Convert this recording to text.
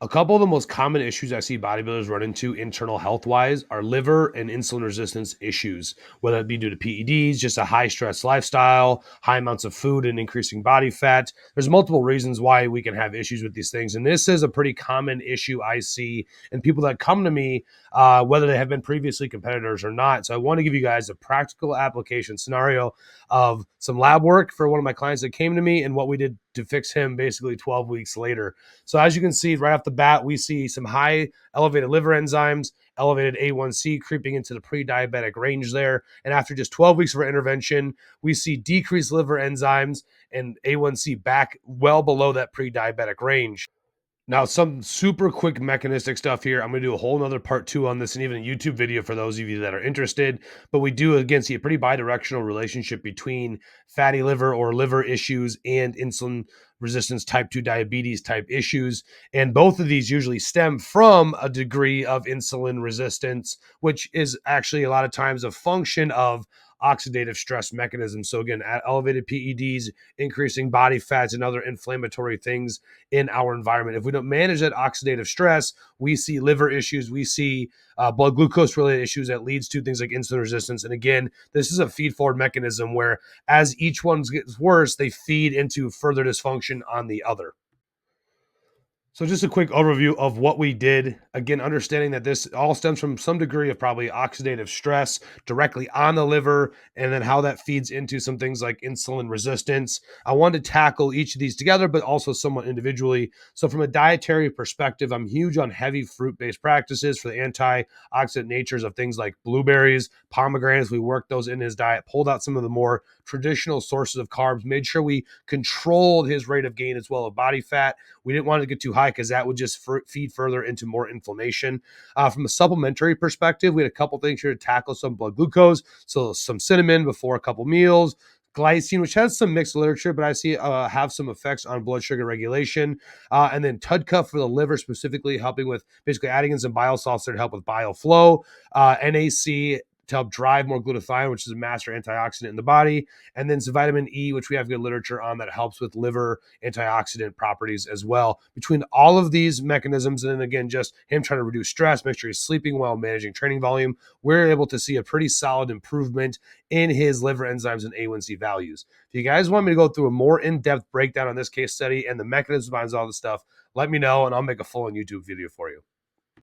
A couple of the most common issues I see bodybuilders run into internal health wise are liver and insulin resistance issues, whether it be due to PEDs, just a high stress lifestyle, high amounts of food, and increasing body fat. There's multiple reasons why we can have issues with these things. And this is a pretty common issue I see in people that come to me, whether they have been previously competitors or not. So I want to give you guys a practical application scenario of some lab work for one of my clients that came to me and what we did to fix him basically 12 weeks later. So as you can see right off the bat, we see some high elevated liver enzymes, elevated A1C creeping into the pre-diabetic range there. And after just 12 weeks of our intervention, we see decreased liver enzymes and A1C back well below that pre-diabetic range. Now, some super quick mechanistic stuff here. I'm going to do a whole nother part two on this and even a YouTube video for those of you that are interested. But we do, again, see a pretty bidirectional relationship between fatty liver or liver issues and insulin resistance type 2 diabetes type issues. And both of these usually stem from a degree of insulin resistance, which is actually a lot of times a function of oxidative stress mechanisms. So again, elevated PEDs, increasing body fats, and other inflammatory things in our environment. If we don't manage that oxidative stress, we see liver issues, we see blood glucose related issues that leads to things like insulin resistance. And again, this is a feed forward mechanism where as each one gets worse, they feed into further dysfunction on the other. So just a quick overview of what we did. Again, understanding that this all stems from some degree of probably oxidative stress directly on the liver, and then how that feeds into some things like insulin resistance. I wanted to tackle each of these together, but also somewhat individually. So from a dietary perspective, I'm huge on heavy fruit-based practices for the antioxidant natures of things like blueberries, pomegranates. We worked those in his diet, pulled out some of the more traditional sources of carbs, made sure we controlled his rate of gain as well of body fat. We didn't want to get too high because that would just feed further into more inflammation. From a supplementary perspective, we had a couple things here to tackle some blood glucose. So some cinnamon before a couple meals, glycine, which has some mixed literature, but I see have some effects on blood sugar regulation. And then TUDCA for the liver, specifically helping with basically adding in some bile salts to help with bile flow. NAC to help drive more glutathione, which is a master antioxidant in the body. And then some vitamin E, which we have good literature on that helps with liver antioxidant properties as well. Between all of these mechanisms, and then again, just him trying to reduce stress, make sure he's sleeping well, managing training volume, we're able to see a pretty solid improvement in his liver enzymes and A1C values. If you guys want me to go through a more in-depth breakdown on this case study and the mechanisms behind all this stuff, let me know and I'll make a full-on YouTube video for you.